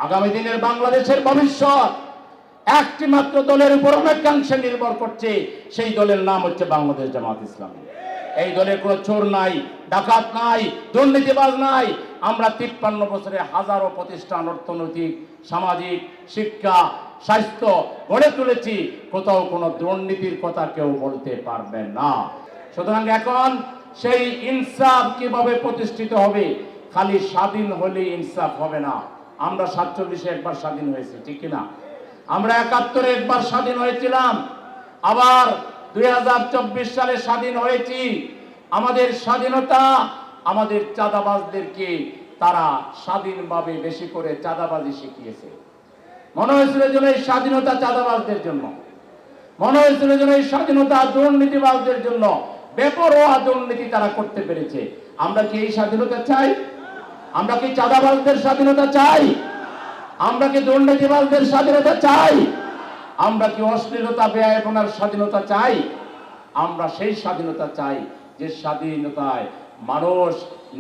আগামী দিনের বাংলাদেশের ভবিষ্যৎ একটি মাত্র দলের উপর অনেকাংশে নির্ভর করছে, সেই দলের নাম হচ্ছে বাংলাদেশ জামাত ইসলামী। এই দলের কোনো চোর নাই, ডাকাত নাই, দুর্নীতিবাজ নাই। আমরা 53 বছরে হাজারো প্রতিষ্ঠান, অর্থনৈতিক, সামাজিক, শিক্ষা, স্বাস্থ্য গড়ে তুলেছি, কোথাও কোনো দুর্নীতির কথা কেউ বলতে পারবে না। সুতরাং এখন সেই ইনসাফ কিভাবে প্রতিষ্ঠিত হবে? খালি স্বাধীন হলে ইনসাফ হবে না। আমরা 47-এ একবার স্বাধীন হয়েছি, ঠিক কিনা? আমরা 71-এ একবার স্বাধীন হয়েছিলাম, আবার 2024 সালে স্বাধীন হয়েছি। আমাদের স্বাধীনতা আমাদের চাঁদাবাজদেরকে তারা স্বাধীনভাবে বেশি করে চাঁদাবাজি শিখিয়েছে। মনে হয়েছিল যেন এই স্বাধীনতা চাঁদাবাজদের জন্য, মনে হয়েছিল যেন এই স্বাধীনতা দুর্নীতিবাজদের জন্য। বেপরোয়া দুর্নীতি তারা করতে পেরেছে। আমরা কি এই স্বাধীনতা চাই? আমরা কি চাঁদাবাজদের স্বাধীনতা চাই? আমরা কি দুর্নীতিবাজদের স্বাধীনতা চাই? আমরা কি অশ্লীলতা বেয়াপনার স্বাধীনতা চাই? আমরা সেই স্বাধীনতা চাই যে স্বাধীনতায় মানুষ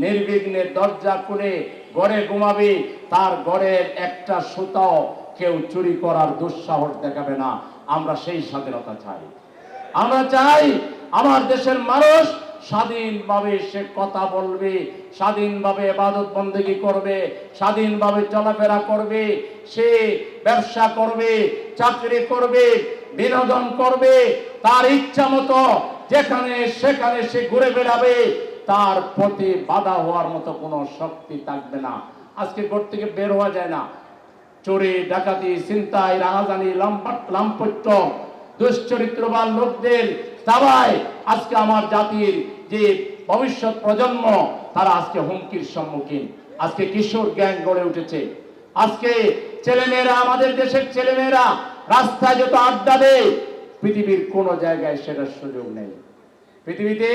নির্বিঘ্নে দরজা খুলে ঘরে ঘুমাবে, তার ঘরের একটা সুতাও কেউ চুরি করার দুঃসাহস দেখাবে না। আমরা সেই স্বাধীনতা চাই। আমরা চাই আমার দেশের মানুষ স্বাধীনভাবে সে কথা বলবে, স্বাধীনভাবে ইবাদত বন্দেগী করবে, স্বাধীনভাবে চলাফেরা করবে, সে ব্যবসা করবে, চাকরি করবে, বিনোদন করবে, তার ইচ্ছা মতো যেখানে সেখানে সে ঘুরে বেড়াবে। তার প্রতি বাধা হওয়ার মতো কোনো শক্তি থাকবে না। আজকে ঘর থেকে বের হওয়া যায় না। চোরে, ডাকাতি, ছিনতাই, রাহাজানি, লাম্পট্য, দুশ্চরিত্রবান লোকদের দাবায় আজকে আমার জাতির যে ভবিষ্যৎ প্রজন্ম, তারা আজকে হুমকির সম্মুখীন। আজকে কিশোর গ্যাং গড়ে উঠেছে। আজকে ছেলেমেয়েরা, আমাদের দেশের ছেলেমেয়েরা রাস্তায় যত আড্ডা দেয়, পৃথিবীর কোনো জায়গায় সেটার সুযোগ নেই। পৃথিবীতে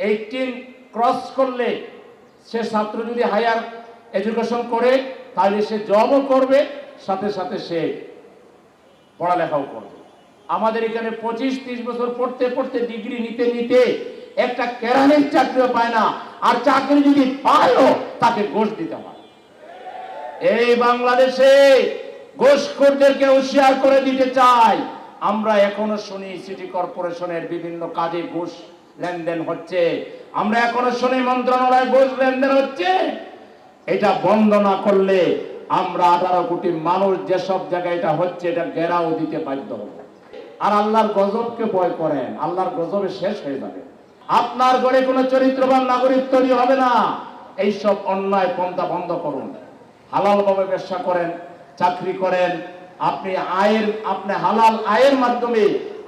18 ক্রস করলে সে ছাত্র যদি হায়ার এডুকেশন করে, তাহলে সে জবও করবে, সাথে সাথে সে পড়ালেখাও করবে। আমাদের এখানে 25-30 বছর পড়তে পড়তে, ডিগ্রি নিতে নিতে একটা কেরানির চাকরিও পায় না, আর চাকরি যদি পায়ও তাকে ঘুষ দিতে হয়। এই বাংলাদেশে ঘুষখোরদেরকে হুঁশিয়ার করে দিতে চাই। আমরা এখনো শুনি সিটি কর্পোরেশনের বিভিন্ন কাজে ঘুষ লেনদেন হচ্ছে, আমরা এখনো শুনি মন্ত্রণালয়ে ঘুষ লেনদেন হচ্ছে। এটা বন্ধ না করলে আমরা 18 কোটি মানুষ যেসব জায়গায় এটা হচ্ছে, এটা ঘেরাও দিতে বাধ্য হবে। আর আল্লাহর গজবকে ভয় করেন, আল্লাহর গজবে শেষ হয়ে যাবে। আপনার ঘরে কোনো চরিত্রবান নাগরিক তৈরি হবে না। এইসব অন্যায় পন্থা বন্ধ করুন। হালালভাবে ব্যবসা করেন, চাকরি করেন। আপনি হালাল আয়ের মাধ্যমে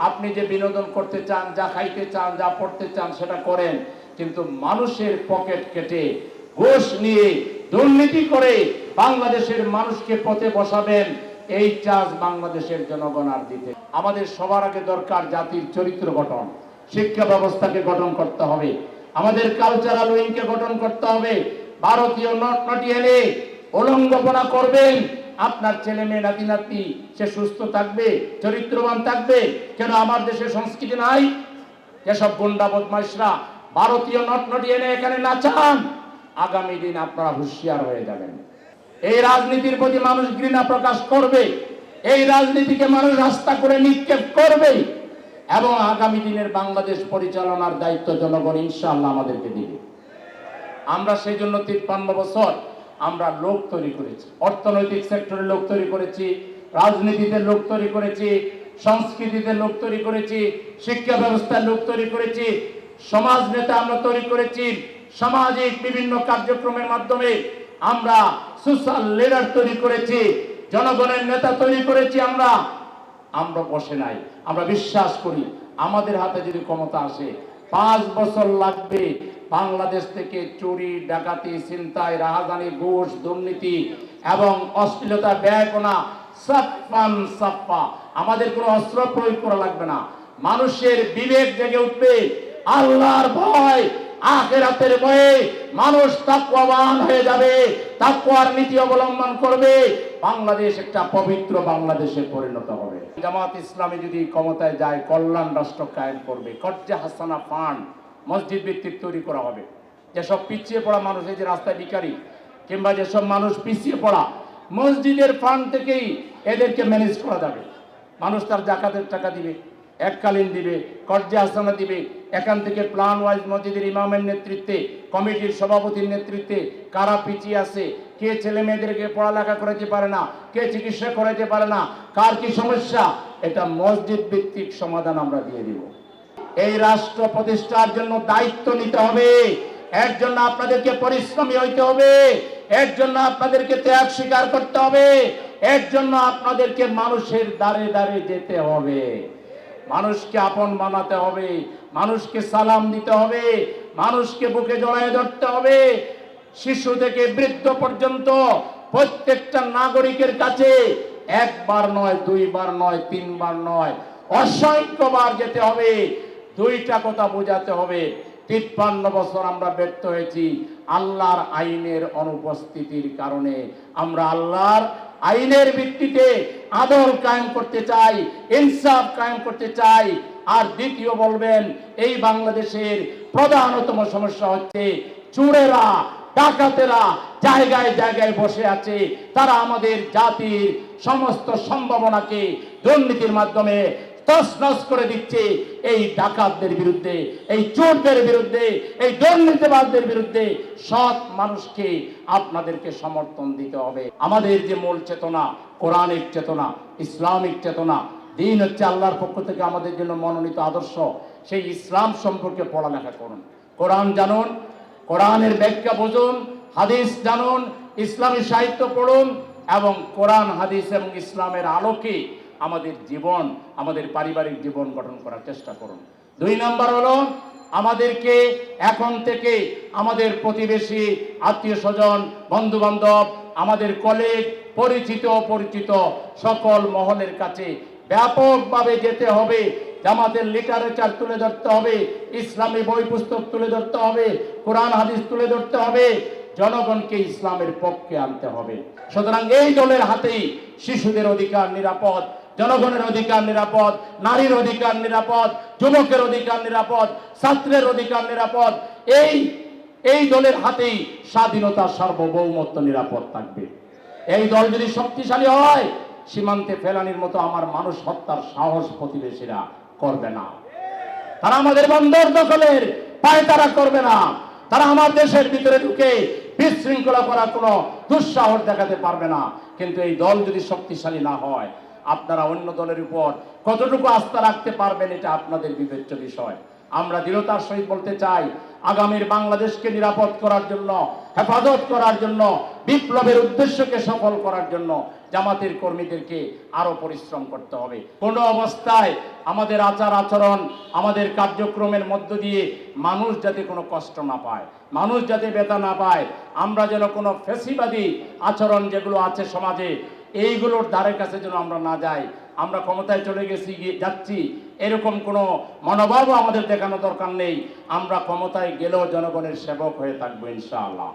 আপনি যে বিনোদন করতে চান, যা খাইতে চান, যা পড়তে চান, সেটা করেন। কিন্তু মানুষের পকেট কেটে, ঘুষ নিয়ে, দুর্নীতি করে বাংলাদেশের মানুষকে পথে বসাবেন, এই চাষ বাংলাদেশের জনগণ আর দিতে। আমাদের সবার আগে দরকার জাতির চরিত্র গঠন। শিক্ষা ব্যবস্থাকে গঠন করতে হবে, আমাদের কালচারাল উইংকে গঠন করতে হবে। ভারতীয় নটনটি এনে উলঙ্গপনা করবেন, আপনার ছেলে মেয়ে, নাতি নাতনি সে সুস্থ থাকবে, চরিত্রবান থাকবে। কেন আমার দেশে সংস্কৃতি নাই? যেসব গুন্ডা বদমাইশরা ভারতীয় নটনটি এনে এখানে নাচান, আগামী দিন আপনারা হুঁশিয়ার হয়ে যাবেন। এই রাজনীতির প্রতি মানুষ ঘৃণা প্রকাশ করবে, এই রাজনীতিকে মানুষ রাস্তা করে নিক্ষেপ করবে, এবং আগামী দিনের বাংলাদেশ পরিচালনার দায়িত্ব জনগণ ইনশাআল্লাহ আমাদেরকে দিবে। আমরা সেই জন্য 53 বছর আমরা লোক তৈরি করেছি, অর্থনৈতিক সেক্টরে লোক তৈরি করেছি, রাজনীতিতে লোক তৈরি করেছি, সংস্কৃতিতে লোক তৈরি করেছি, শিক্ষা ব্যবস্থায় লোক তৈরি করেছি, সমাজ নেতা আমরা তৈরি করেছি, সামাজিক বিভিন্ন কার্যক্রমের মাধ্যমে আমরা সোশ্যাল লিডার তৈরি করেছি, জনগণের নেতা তৈরি করেছি। আমরা বসে নাই। আমরা বিশ্বাস করি আমাদের হাতে যদি ক্ষমতা আসে, 5 বছর লাগবে বাংলাদেশ থেকে চুরি, ডাকাতি, ছিনতাই, রাহাজানি, ঘুষ, দুর্নীতি এবং অশ্লীলতা, ব্যয়পনা সাফা। আমাদের কোনো অস্ত্র প্রয়োগ করা লাগবে না। মানুষের বিবেক জেগে উঠবে, আল্লাহর ভয়, আখিরাতের ভয়ে মানুষ তাকওয়াবান হয়ে যাবে, তাকওয়ার নীতি অবলম্বন করবে। বাংলাদেশ একটা পবিত্র বাংলাদেশে পরিণত হবে। জামাত ইসলামী যদি ক্ষমতায় যায়, কল্যাণ রাষ্ট্র কায়েম করবে। কর্জে হাসানা ফান্ড মসজিদ ভিত্তিক তৈরি করা হবে। যেসব পিছিয়ে পড়া মানুষ, এই যে রাস্তায় ভিখারি, কিংবা যেসব মানুষ পিছিয়ে পড়া মসজিদের ফান্ড থেকেই এদেরকে ম্যানেজ করা যাবে। মানুষ তার জাকাতের টাকা দিবে, এককালীন দিবে, কর্জে আস্তানা দিবে। এখান থেকে প্ল্যান ওয়াইজ মসজিদের ইমামের নেতৃত্বে, কমিটির সভাপতির নেতৃত্বে কারা পিছিয়ে আছে, কে ছেলে মেয়েদেরকে পড়ালেখা করাতে পারে না, কে চিকিৎসা করাতে পারে না, কার কি সমস্যা, এটা মসজিদ ভিত্তিক সমাধান আমরা দিয়ে দিব। এই রাষ্ট্র প্রতিষ্ঠার জন্য দায়িত্ব নিতে হবে, এর জন্য আপনাদেরকে পরিশ্রমী হইতে হবে, এর জন্য আপনাদেরকে ত্যাগ স্বীকার করতে হবে, এর জন্য আপনাদেরকে মানুষের দ্বারে দ্বারে যেতে হবে, মানুষকে আপন বানাতে হবে, মানুষকে সালাম দিতে হবে, মানুষকে বুকে জড়ায় ধরতে হবে। শিশু থেকে বৃদ্ধ পর্যন্ত প্রত্যেকটা নাগরিকের কাছে একবার নয়, দুইবার নয়, তিনবার নয়, অসংখ্যবার যেতে হবে। দুইটা কথা বোঝাতে হবে, 53 বছর আমরা ব্যর্থ হয়েছি আল্লাহর আইনের অনুপস্থিতির কারণে। আমরা আল্লাহর আইনের ভিত্তিতে আদল কায়েম করতে চাই, ইনসাফ কায়েম করতে চাই। আর দ্বিতীয় বলবেন, এই বাংলাদেশের প্রধানতম সমস্যা হচ্ছে চোরেরা, ডাকাতেরা জায়গায় জায়গায় বসে আছে। তারা আমাদের জাতির সমস্ত সম্ভাবনাকে দুর্নীতির মাধ্যমে তছনছ করে দিচ্ছে। এই ডাকাতদের বিরুদ্ধে, এই চোরদের বিরুদ্ধে, এই দুর্নীতিবাজদের বিরুদ্ধে সৎ মানুষকে আপনাদেরকে সমর্থন দিতে হবে। আমাদের যে মূল চেতনা, কোরআনিক চেতনা, ইসলামিক চেতনা, দিন হচ্ছে আল্লাহর পক্ষ থেকে আমাদের জন্য মনোনীত আদর্শ। সেই ইসলাম সম্পর্কে পড়ালেখা করুন, কোরআন জানুন, কোরআনের ব্যাখ্যা বুঝুন, হাদিস জানুন, ইসলামী সাহিত্য পড়ুন এবং কোরআন, হাদিস এবং ইসলামের আলোকে আমাদের জীবন, আমাদের পারিবারিক জীবন গঠন করার চেষ্টা করুন। 2 নম্বর হলো, আমাদেরকে এখন থেকে আমাদের প্রতিবেশী, আত্মীয় স্বজন, বন্ধু বান্ধব, আমাদের কলিগ, পরিচিত অপরিচিত সকল মহলের কাছে ব্যাপকভাবে যেতে হবে। জামাতের লিটারেচার তুলে ধরতে হবে, ইসলামী বই পুস্তক তুলে ধরতে হবে, কোরআন হাদিস তুলে ধরতে হবে, জনগণকে ইসলামের পক্ষে আনতে হবে। সুতরাং এই দলের হাতেই শিশুদের অধিকার নিরাপদ, জনগণের অধিকার নিরাপদ, নারীর অধিকার নিরাপদ, যুবকের অধিকার নিরাপদ, ছাত্রের অধিকার নিরাপদ। এই দলের হাতেই স্বাধীনতা, সার্বভৌমত্ব নিরাপদ থাকবে। এই দল যদি শক্তিশালী হয়, সীমান্তে ফেলানির মতো আমার মানুষ হত্যার সাহস প্রতিবেশীরা করবে না। তারা আমাদের বন্দর দখলের পায়তারা করবে না। তারা আমার দেশের ভিতরে ঢুকে বিশৃঙ্খলা করার কোনো দুঃসাহস দেখাতে পারবে না। কিন্তু এই দল যদি শক্তিশালী না হয়, আপনারা অন্য দলের উপর কতটুকু আস্থা রাখতে পারবেন, এটা আপনাদের বিবেচ্য বিষয়। আমরা দৃঢ়তার সহিত বলতে চাই, আগামীর বাংলাদেশকে নিরাপদ করার জন্য, হেফাজত করার জন্য, বিপ্লবের উদ্দেশ্যকে সফল করার জন্য জামাতের কর্মীদেরকে আরো পরিশ্রম করতে হবে। কোনো অবস্থায় আমাদের আচার আচরণ, আমাদের কার্যক্রমের মধ্য দিয়ে মানুষ যাতে কোনো কষ্ট না পায়, মানুষ যাতে ব্যথা না পায়, আমরা যেন কোনো ফ্যাসিবাদী আচরণ যেগুলো আছে সমাজে, এইগুলোর ধারে কাছে যেন আমরা না যাই। আমরা ক্ষমতায় চলে যাচ্ছি এরকম কোনো মনোভাবও আমাদের দেখানো দরকার নেই। আমরা ক্ষমতায় গেলেও জনগণের সেবক হয়ে থাকবো ইনশাআল্লাহ।